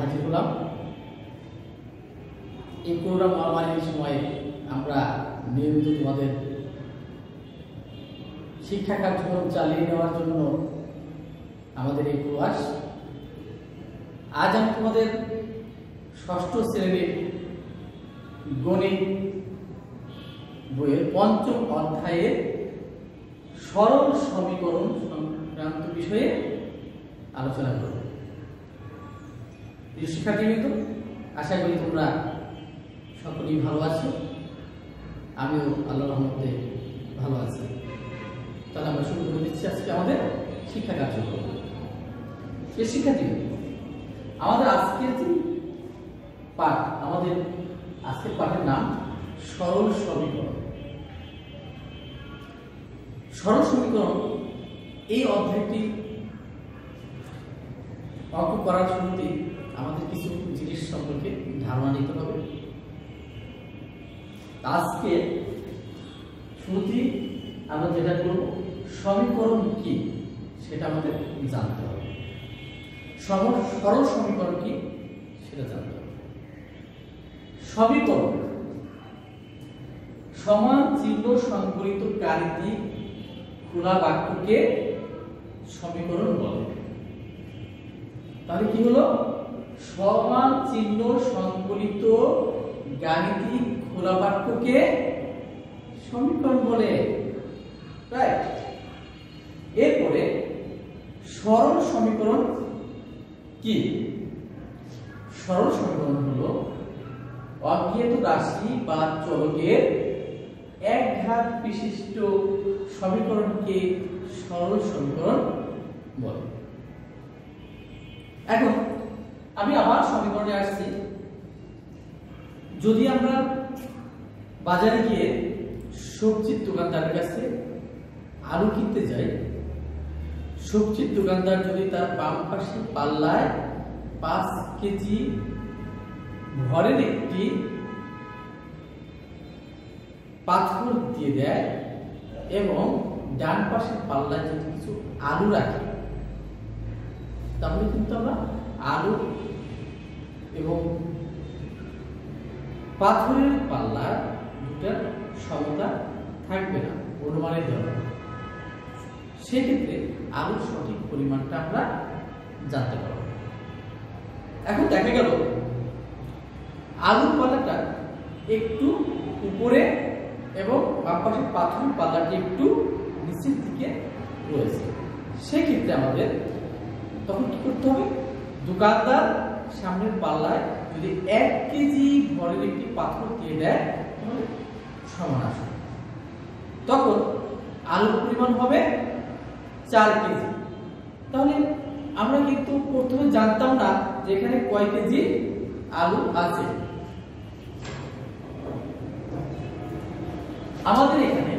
হাজির হলাম। এই করোনা মহামারীর সময়ে আমরা নিয়মিত তোমাদের শিক্ষা কার্যক্রম চালিয়ে নেওয়ার জন্য আমাদের এই প্রয়াস। আজ আমি তোমাদের ষষ্ঠ শ্রেণীর গণিত বইয়ের পঞ্চম অধ্যায়ের সরল সমীকরণ সংক্রান্ত বিষয়ে আলোচনা করব। প্রিয় শিক্ষার্থীবৃন্দ, আশা করি তোমরা সকলেই ভালো আছো, আমিও আল্লাহর রহমতে ভালো আছি। তাহলে আমরা শুরু করে দিচ্ছি আজকে আমাদের শিক্ষা কার্যক্রম। প্রিয় শিক্ষার্থীবৃন্দ, আমাদের আজকের যে পাঠ, আমাদের আজকের পাঠের নাম সরল সমীকরণ। সরল সমীকরণ এই অধ্যায়টি অঙ্ক করার শুরুতে আমাদের কিছু জিনিস সম্পর্কে ধারণা নিতে হবে। আজকে শুরুতেই আমরা যেটা করব, সমীকরণ কি সেটা আমাদের জানতে হবে। সরল সমীকরণ কি সেটা জানতে হবে। সমীকরণ সমান চিহ্ন সংবলিত গাণিতিক খোলা বাক্যকে সমীকরণ বলে। তাহলে কি হলো? সমান চিহ্ন সংবলিত গাণিতিক খোলা বাক্যকে সমীকরণ বলে, রাইট? এরপরে সরল সমীকরণ কি? সরল সমীকরণ হলো অজ্ঞাত রাশি বা চলকের এক ঘাত বিশিষ্ট সমীকরণকে সরল সমীকরণ বলে। এখন আমি আবার সমীকরণে আসছি। যদি আমরা বাজারে গিয়ে সবজির দোকানদারের কাছে আলু কিনতে যাই, সবজির দোকানদার যদি তার বাম পাশে পাল্লায় 5 কেজি ভরের একটি পাথর দিয়ে দেয় এবং ডান পাশের পাল্লায় যদি কিছু আলু রাখে, তাহলে কিন্তু আমরা আলু এবং পাথরের পাল্লার দুটার সমতা থাকবে না, অনুমানের দেওয়া। সেক্ষেত্রে আলুর সঠিক পরিমাণটা আমরা জানতে পারব। এখন দেখা গেল আলুর পাল্লাটা একটু উপরে এবং বাম পাশের পাথরের পাল্লাটি একটু নিচের দিকে রয়েছে। সেক্ষেত্রে আমাদের তখন কি করতে হবে? দোকানদার সামনের পাল্লায় যদি 1 কেজি ভরের একটি পাথর দিয়ে দেয়, তাহলে সমান আসবে। তখন আলুর পরিমাণ হবে 4 কেজি। তাহলে আমরা কিন্তু প্রথমে জানতাম না যে এখানে কয় কেজি আলু আছে। আমাদের এখানে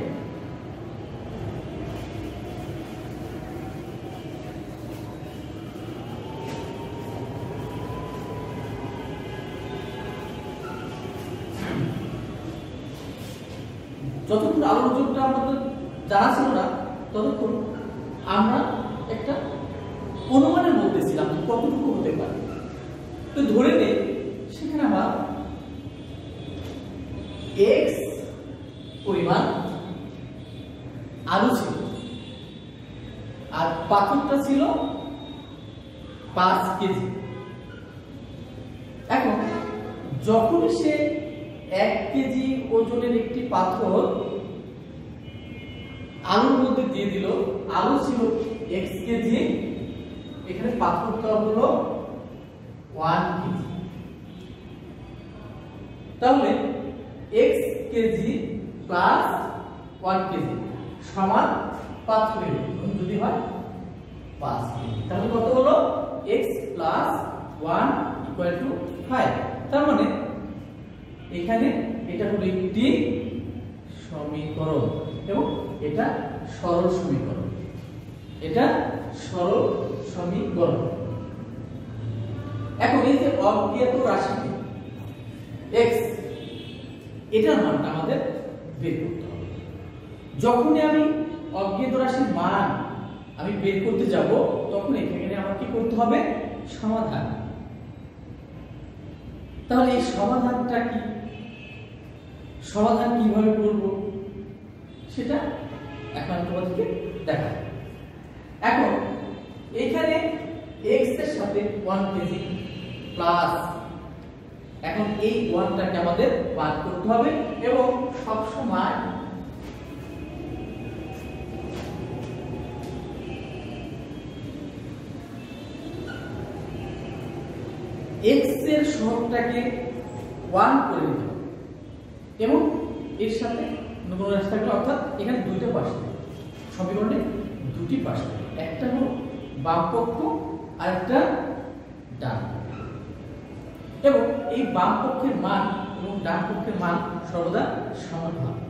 যতক্ষণ আলুর ওজনটা আমাদের জানা ছিল না, ততক্ষণ আমরা একটা অনুমানের মধ্যে ছিলাম কতটুকু হতে পারে। তো ধরে নেই সেখানে আমার x পরিমাণ আলু ছিল আর পাথরটা ছিল 5 কেজি। এখন যখন সে 1 কেজি ওজনের একটি পাথর আলুর মধ্যে দিয়ে দিল, আলু ছিল x কেজি, এখানে পাথরটা হলো 1 কেজি। তাহলে x কেজি প্লাস 1 কেজি সমান পাথরের ওজন যদি হয় 5 কেজি, তাহলে কত হলো? x plus 1 equal to 5। তার মানে এখানে এটা হলো একটি সমীকরণ এবং এটা সরল সমীকরণ। এটা সরল সমীকরণ। এখন এই যে অজ্ঞাত রাশিটি x, এটার মানটা আমাদের বের করতে হবে। যখনই আমি অজ্ঞাত রাশির মান আমি বের করতে যাব, তখন এখানে আমার কি করতে হবে? সমাধান। তাহলে এই সমাধানটা কি, সমাধান কিভাবে করব সেটা এখন তোমাদেরকে দেখা। এখন এখানে x এর সাথে 1 কেজি প্লাস, এখন এই 1টাকে আমাদের বাদ করতে হবে এবং সব সময় x এর সহগটাকে 1 করে দিতে হবে এবং এর সাথে নতুন রাশি থাকবে, অর্থাৎ এখানে দুইটা পাশ থাকবে, সমীকরণে দুটি পাশ থাকবে, একটা হলো বাম পক্ষ আর একটা ডান পক্ষ, এবং এই বাম পক্ষের মান এবং ডান পক্ষের মান সর্বদা সমান হবে।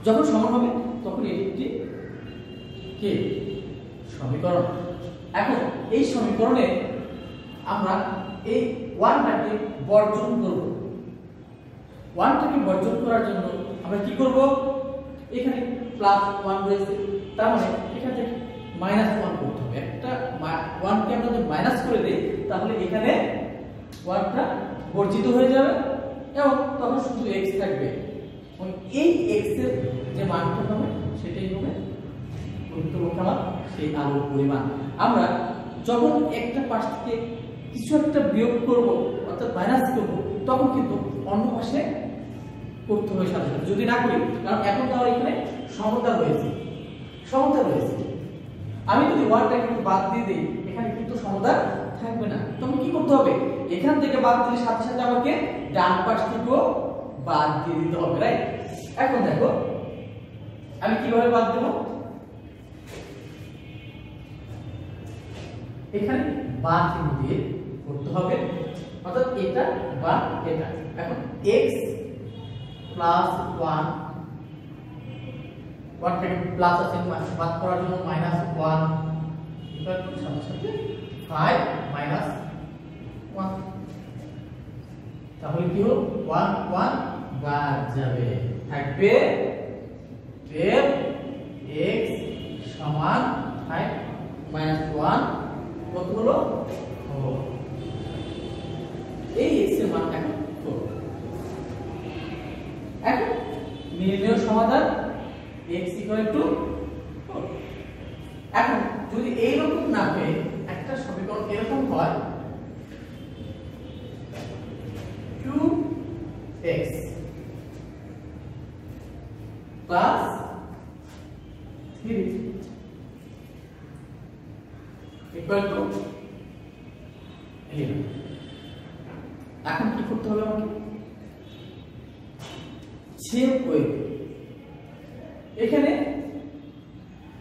যখন সমান হবে তখন এটি একটি কি সমীকরণ। এখন এই সমীকরণে আমরা এই 1টাকে বর্জন করব। 1টাকে বর্জন করার জন্য আমরা কি করব, এখানে প্লাস 1 রয়েছে, তার মানে এখান থেকে মাইনাস 1 করতে হবে। একটা 1কে আমরা যদি মাইনাস করে দেই তাহলে এখানে 1টা বর্জিত হয়ে যাবে এবং তখন শুধু x থাকবে। এই x এর যে মানটা হবে সেটাই হবে প্রকৃতপক্ষে আমার সেই আলোর পরিমাণ। আমরা যখন একটা পাশ থেকে কিছু একটা বিয়োগ করব অর্থাৎ মাইনাস করব তখন কিন্তু অন্য পাশে করতে হবে সাথে সাথে, যদি না করি, কারণ এখন তো আমার এখানে সমতা রয়েছে, সমতা রয়েছে। আমি যদি 1টাকে একটু বাদ দিয়ে দিই এখানে কিন্তু সমতা থাকবে না, তখন কি করতে হবে, এখান থেকে বাদ দিলে সাথে সাথে আমাকে ডান পাশ থেকেও বাদ দিয়ে দিতে হবে, রাইট? এখন দেখো আমি কিভাবে বাদ দেব, এখানে বা চিহ্ন দিয়ে করতে হবে, অর্থাৎ এটা বা এটা। এখন x প্লাস 1 থেকে প্লাস আছে বাদ করার জন্য মাইনাস 1 ইকুয়াল টু সাথে সাথে 5 মাইনাস 1, তাহলে কি হলো 1 1 বাদ যাবে, থাকবে 12x সমান 5 মাইনাস 1 কত হলো 4। এই x এর মান এখন 4। এখন নির্ণয় সমাধান x = 4। এখন যদি এইরকম না হয়, একটা সমীকরণ এরকম হয় 2x প্লাস 3 ইকুয়াল টু 11। এখন কি করতে হবে আমাকে, ছেদ করে এখানে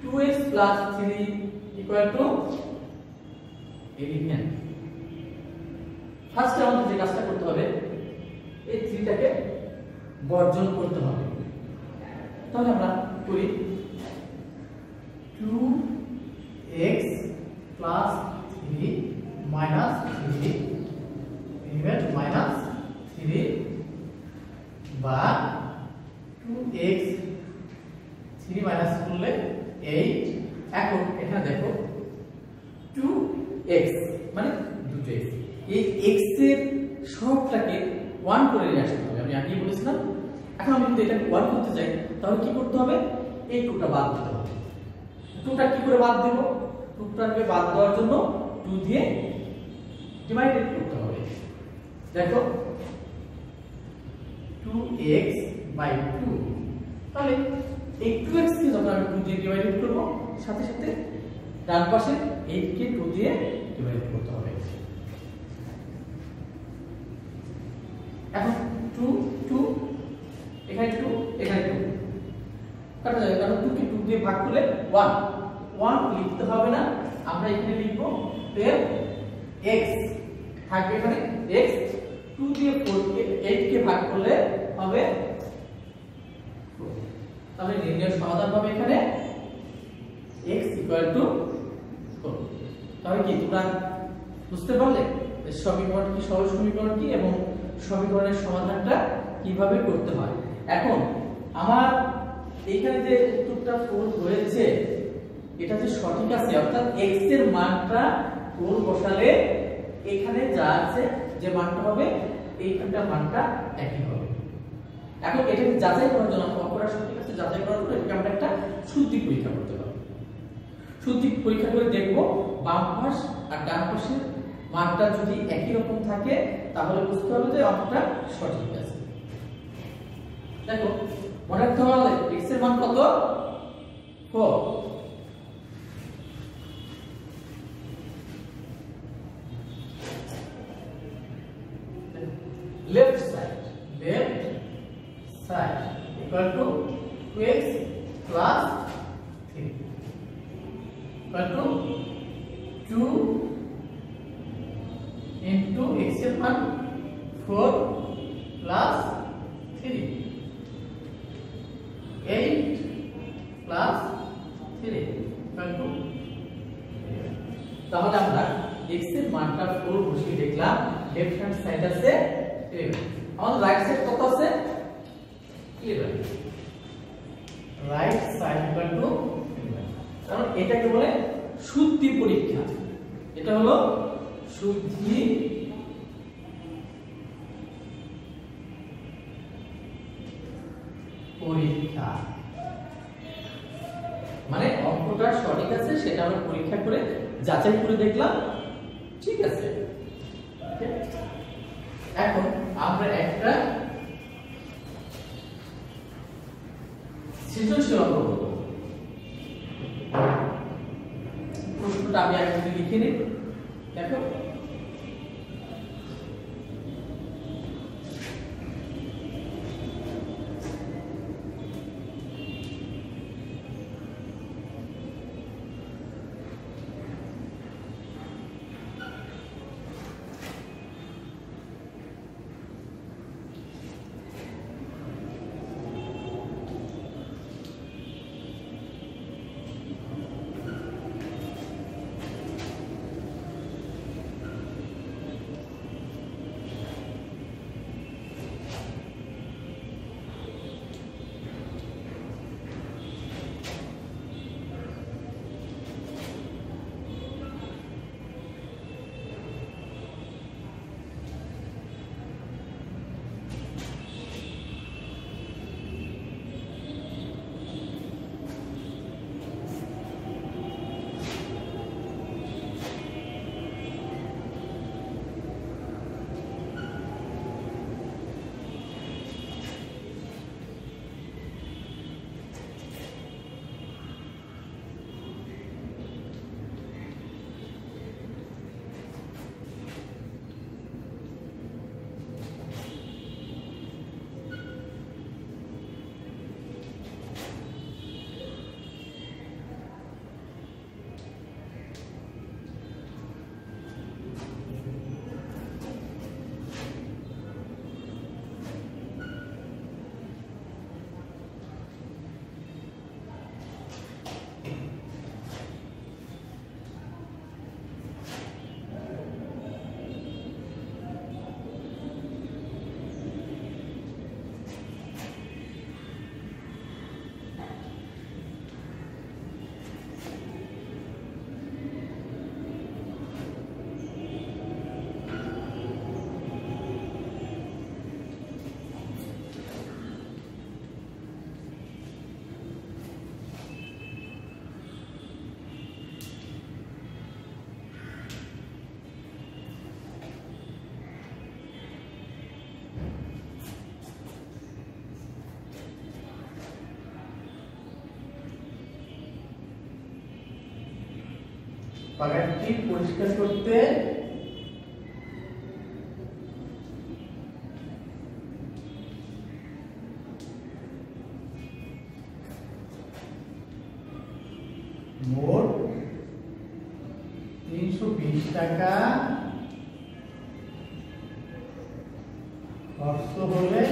2x প্লাস 3 ইকুয়াল টু 11। ফার্স্টে আমাদের যে কাজটা করতে হবে, এই 3টাকে বর্জন করতে হবে। তাহলে আমরা করি 2x plus 3 minus 3 equal to minus 3 বা 2x 3 মাইনাস করলে 8। এখন এখানে দেখো 2x মানে 2x, এই x এর সহগটাকে 1 করে নিয়ে আসতে হবে, আমি আগেই বলেছিলাম। এখন আমি যদি এটাকে 1 করতে চাই তাহলে কি করতে হবে, এই 2টা বাদ দিতে হবে। 2টা কি করে বাদ দেব, 2টাকে বাদ দেওয়ার জন্য 2 দিয়ে ডিভাইডেড করতে হবে। দেখো 2x বাই 2, তাহলে এই 2x কে যখন আমি 2 দিয়ে ডিভাইডেড করব সাথে সাথে ডান পাশে 8 কে 2 দিয়ে ডিভাইড করতে হবে। এখন 2 2 এখানে 2 এখানে 2 কাটা যাবে, কারণ 2 কে 2 দিয়ে ভাগ করলে 1 1 লিখতে হবে না, আমরা এখানে লিখব 12x থাকবে এখানে x, 2 দিয়ে 4 কে 8 কে ভাগ করলে হবে 4। তাহলে নির্ণয় সমাধান হবে এখানে x = 4। তাহলে কি তোমরা বুঝতে পারলে সমীকরণ কি, সহজ সমীকরণ কি এবং সমীকরণের সমাধানটা কিভাবে করতে হয়। এখন আমার এইখানে যে উত্তরটা 4 হয়েছে এটা যে সঠিক আছে, অর্থাৎ x এর মানটা 4 বসালে এখানে যা আছে যে মানটা হবে এইখানকার মানটা একই হবে। এখন এটাকে যাচাই করার জন্য অঙ্কটা সঠিক আছে যাচাই করার জন্য এটাকে আমরা একটা শুদ্ধি পরীক্ষা করতে পারবো। শুদ্ধি পরীক্ষা করে দেখব বাম পাশ আর ডান পাশের মানটা যদি একই রকম থাকে তাহলে বুঝতে হবে যে অঙ্কটা সঠিক আছে। দেখো মনে রাখতে হবে x এর মান কত 4, left side equal to 2x plus 3 equal to 2 into x এর মান 4 plus 3 8 plus 3 equal to, তাহলে আমরা x এর মানটা 4 বসিয়ে দেখলাম লেফট হ্যান্ড সাইড আছে 11, আমাদের রাইট সাইড কত আছে 11, রাইট সাইড ইকুয়াল টু 11। কারণ এটাকে বলে শুদ্ধি পরীক্ষা, এটা হলো শুদ্ধি পরীক্ষা, মানে অঙ্কটা সঠিক আছে সেটা আমরা পরীক্ষা করে যাচাই করে দেখলাম ঠিক আছে। এখন আমরা একটা সৃজনশীল অঙ্ক করব। প্রশ্নটা আমি আগে লিখে নিই। দেখো বাগানটি পরিষ্কার করতে মোট 320 টাকা খরচ হলে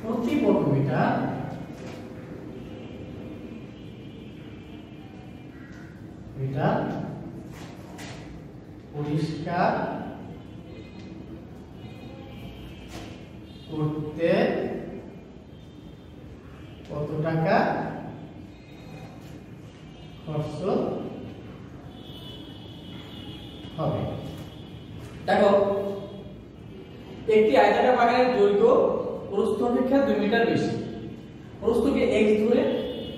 প্রতি বর্গমিটার পরিষ্কার করতে কত টাকা খরচ হবে। দেখো একটি আয়তাকার বাগানের দৈর্ঘ্য প্রস্থ অপেক্ষা 2 মিটার বেশি। প্রস্থকে x ধরে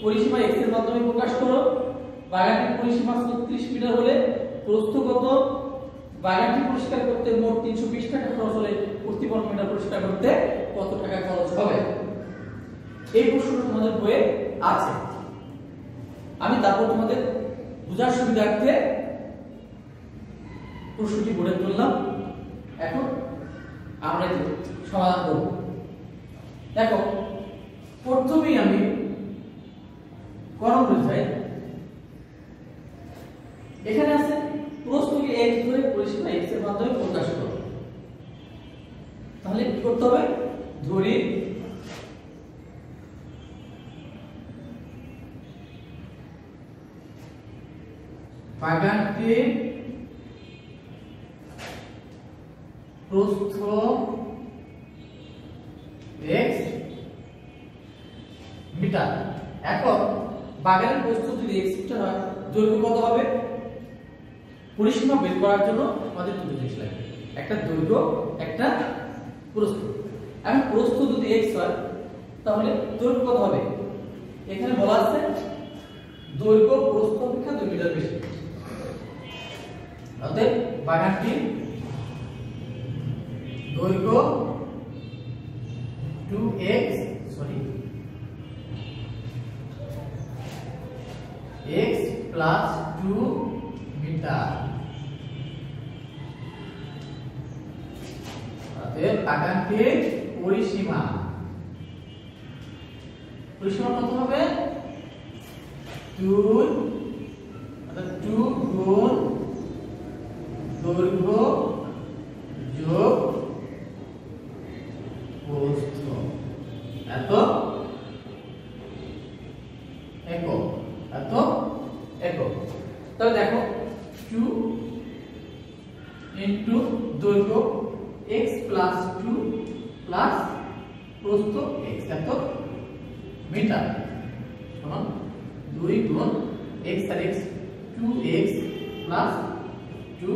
পরিসীমা x এর মাধ্যমে প্রকাশ করো। বাগানটির পরিসীমা 36 মিটার হলে প্রস্থ কত? বাগানটি পরিষ্কার করতে মোট 320 টাকা খরচ হলে প্রতি বর্গ মিটার পরিষ্কার করতে কত টাকা খরচ হবে? এই প্রশ্নটা তোমাদের বইয়ে আছে। আমি তারপর তোমাদের বোঝার সুবিধার্থে প্রশ্নটি গড়ে তুললাম। এখন আমরা সমাধান করব। দেখো প্রথমেই আমি করণ বোঝাই। এখানে আছে প্রস্থকে x ধরে পরিসীমা x এর মাধ্যমে প্রকাশ করো। তাহলে কি করতে হবে? ধরি বাগানটির প্রস্থ x মিটার। এখন বাগানের প্রস্থ যদি x মিটার হয়, দৈর্ঘ্য কত হবে? পরিসীমা বের করার জন্য আমাদের দুটো জিনিস লাগবে, একটা দৈর্ঘ্য, একটা প্রস্থ। এখন প্রস্থ যদি x হয় তাহলে দৈর্ঘ্য কত হবে? এখানে বলা আছে দৈর্ঘ্য প্রস্থ অপেক্ষা 2 মিটার বেশি। অতএব বাগানটির দৈর্ঘ্য 2x x প্লাস 2 মিটার। অতএব বাগানটির পরিসীমা কত হবে? 2 গুণ দৈর্ঘ্য যোগ প্রস্থ এত একক। তাহলে দেখো 2 ইনটু দৈর্ঘ্য x প্লাস 2 প্লাস প্রস্থ x এত মিটার সমান 2 গুণ x আর x 2x প্লাস 2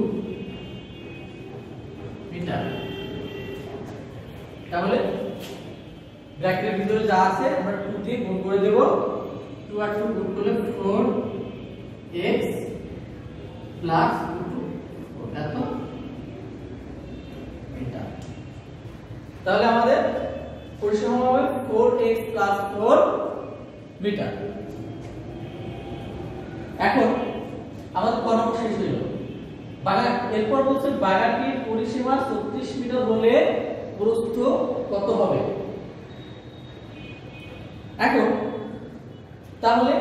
মিটার। তাহলে ব্র্যাকেটের ভিতরে যা আছে আমরা 2 দিয়ে গুণ করে দেব। 2 আর 2 গুণ করলে 4x প্লাস 2 এত মিটার। তাহলে আমাদের পরিসীমা হবে 4x প্লাস 4 মিটার। এখন আমাদের কর্ম শেষ হলো। এরপর বলছে বাগানটির পরিসীমা 36 মিটার হলে প্রস্থ কত হবে? এখন তাহলে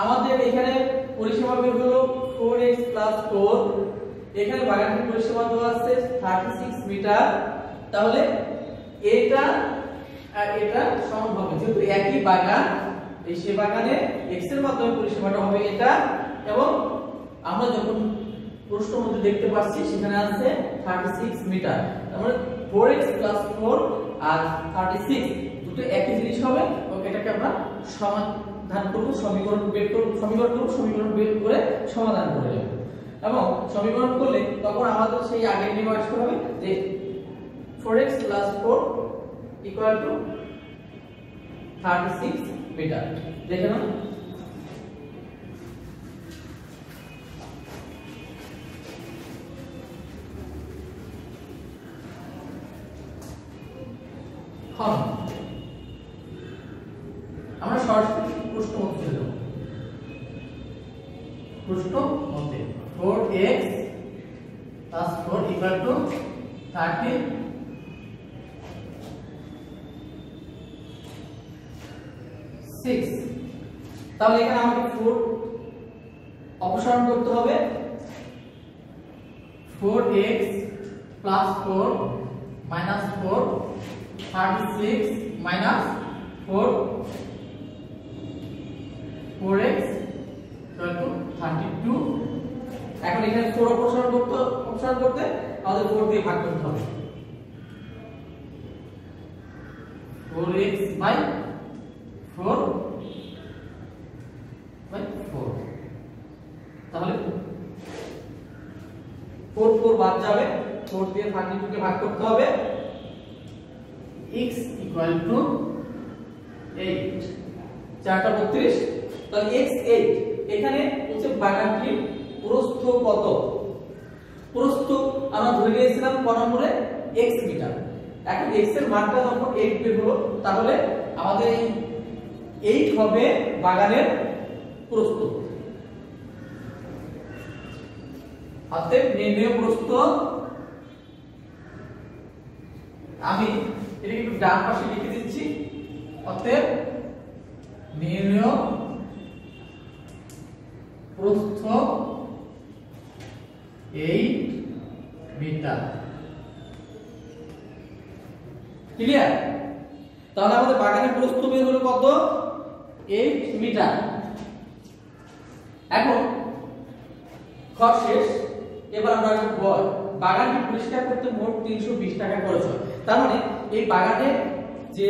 আমাদের এখানে পরিসীমা বের হলো 4x প্লাস 4। এখানে বাগানটির পরিসীমা দেওয়া আছে 36 মিটার। তাহলে এটা আর এটা সমান হবে, যেহেতু একই বাগান, এই সে বাগানে x এর মাধ্যমে পরিসীমাটা হবে এটা। এবং আমরা যখন প্রশ্নের মধ্যে দেখতে পাচ্ছি সেখানে আছে 36 মিটার। তাহলে 4x প্লাস 4 আর 36 দুটো একই জিনিস হবে। এটাকে আমরা সমাধান করব, সমীকরণ বের করে সমাধান করে নেব। এবং সমীকরণ করলে তখন আমাদের সেই আগের নিয়ম আসতে হবে যে 4x plus 4 equal to 36 metre. দেখে নাও আমরা সরাসরি প্রশ্ন মধ্যে যাব। প্রশ্ন মধ্যে 4x প্লাস 4 ইকুয়াল টু 36। তাহলে এখানে আমাকে 4 অপসারণ করতে হবে। 4x plus 4 minus 4 36 minus 4 4x equal to 32। এখন এখানে 4 অপসারণ করতে আমাদের 4 দিয়ে ভাগ করতে হবে। 4x বাই 4 তাহলে 4 4 বাদ যাবে, 4 দিয়ে 32 কে ভাগ করতে হবে, x ইকুয়াল টু 8 4টা 32, তাহলে x 8। এখানে হচ্ছে বাগানটির প্রস্থ কত? প্রস্থ আমরা ধরে নিয়েছিলাম ক নম্বরে x মিটার। এখন x এর মানটা যখন 8 বের হলো, তাহলে আমাদের এই 8 হবে বাগানের প্রস্থ। অতএব নির্ণয় প্রস্থ, আমি এটাকে একটু ডান পাশে লিখে দিচ্ছি, অতএব নির্ণয় প্রস্থ 8 মিটার। ক্লিয়ার? তাহলে আমাদের বাগানের প্রস্থ বের হলো কত? 8 মিটার। এখন খরচ শেষ, এবার আমরা বাগানটি পরিষ্কার করতে মোট 320 টাকা খরচ হয়। তার মানে এই বাগানের যে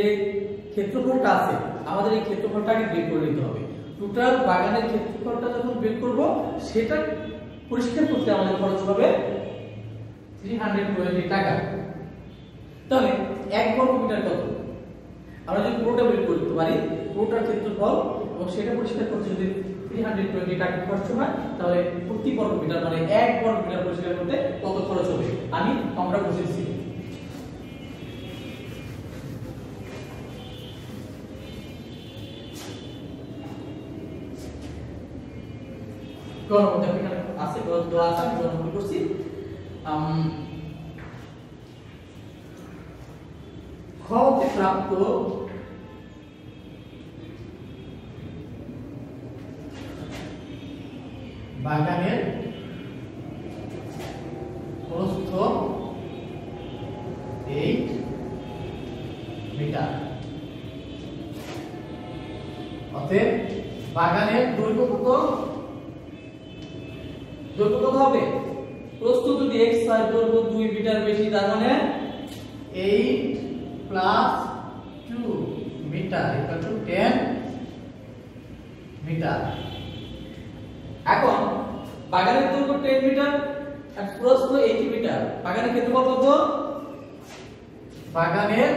ক্ষেত্রফলটা আছে, আমাদের এই ক্ষেত্রফলটাকে বের করে নিতে হবে। টোটাল বাগানের ক্ষেত্রফলটা যখন বের করব, সেটা পরিষ্কার করতে আমাদের খরচ হবে 320 টাকা। তাহলে 1 বর্গ মিটার কত? আমরা যদি পুরোটা বের করতে পারি, পুরোটার ক্ষেত্রফল এবং সেটা পরিষ্কার করতে যদি 320 টাকা খরচ হয়, তাহলে প্রতি বর্গ মিটার মানে 1 বর্গ মিটার পরিষ্কার করতে কত খরচ হবে আমি আমরা বুঝেছি। গণমতে এখানে আছে, দেওয়া আছে, আমি গণমতে করছি। খতে প্রাপ্ত বাগানের প্রস্থ 8 মিটার। অতএব বাগানের দৈর্ঘ্য কত? দৈর্ঘ্য কত হবে? প্রস্থ যদি x হয়, দৈর্ঘ্য 2 মিটার বেশি, তার মানে 8 plus 2 metre equal to 10 metre. এখন বাগানের দৈর্ঘ্য 10 মিটার আর প্রস্থ 80 মিটার। বাগানের ক্ষেত্রফল কত? বাগানের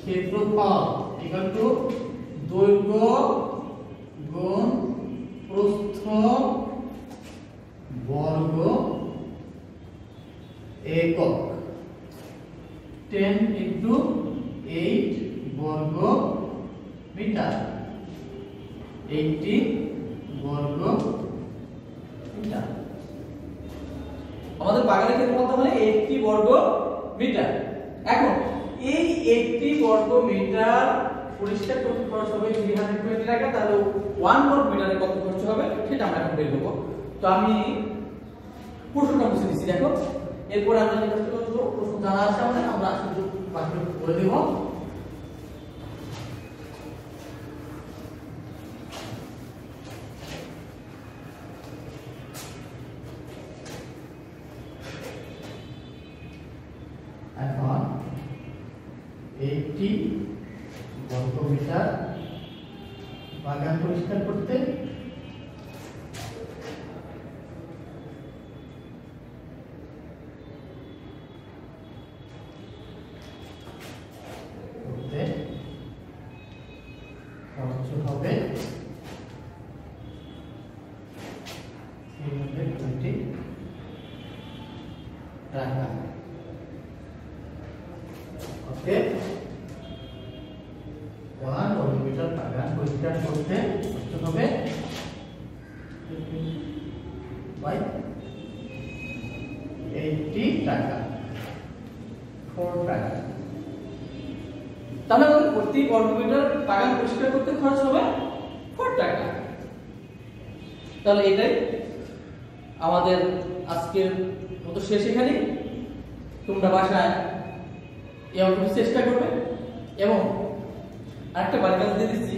ক্ষেত্রফল ইকুয়াল টু দৈর্ঘ্য গুণ প্রস্থ বর্গ একক। 10 into 8 বর্গ মিটার, 80 বর্গ মিটার। আমাদের বাগানের ক্ষেত্রফল মানে 80 বর্গ মিটার। এখন এই 80 বর্গ মিটার পরিষ্কার করতে খরচ হবে 320 টাকা। তাহলে 1 বর্গ মিটারে কত খরচ হবে সেটা আমরা এখন বের করব। তো আমি প্রশ্নটা বুঝে দিচ্ছি, দেখো। এরপর আমরা যে কাজটা করব, প্রশ্ন জানা আছে আমাদের, আমরা শুধু বাকিটা করে দেব। এখন 80 বর্গ মিটার বাগান পরিষ্কার করতে খরচ হবে 320 টাকা। ওকে, 1 বর্গ মিটার বাগান পরিষ্কার করতে খরচ হবে বাই 80 টাকা, 4 টাকা। তাহলে আমাদের প্রতি বর্গ মিটার বাগান পরিষ্কার করতে খরচ হবে 4 টাকা। তাহলে এটাই আমাদের আজকের মতো শেষ। এখানে তোমরা বাসায় এই অঙ্কটি চেষ্টা করবে এবং আরেকটা বাড়ি কাজ দিয়ে দিচ্ছি,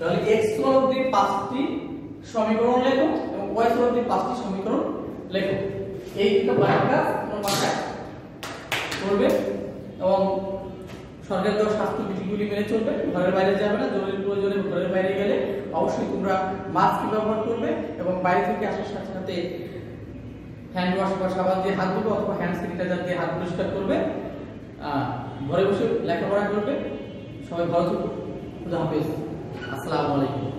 তাহলে x স্কয়ার অবধি 5টি সমীকরণ লেখো এবং y স্কয়ার অবধি 5টি সমীকরণ লেখো। এই দুটো বাকি কাজ তোমরা বাসায় করবে এবং সরকার দেওয়া স্বাস্থ্য বিধিগুলি মেনে চলবে। ঘরের বাইরে যাবে না, জরুরি প্রয়োজনে ঘরের বাইরে গেলে অবশ্যই তোমরা মাস্ক ব্যবহার করবে এবং বাইরে থেকে আসার সাথে সাথে হ্যান্ড ওয়াশ বা সাবান দিয়ে হাত ধুবে অথবা হ্যান্ড স্যানিটাইজার দিয়ে হাত পরিষ্কার করবে। ঘরে বসে লেখাপড়া করবে। সবাই ভালো থাকুন। খুদা হাফেজ। আসসালামু আলাইকুম।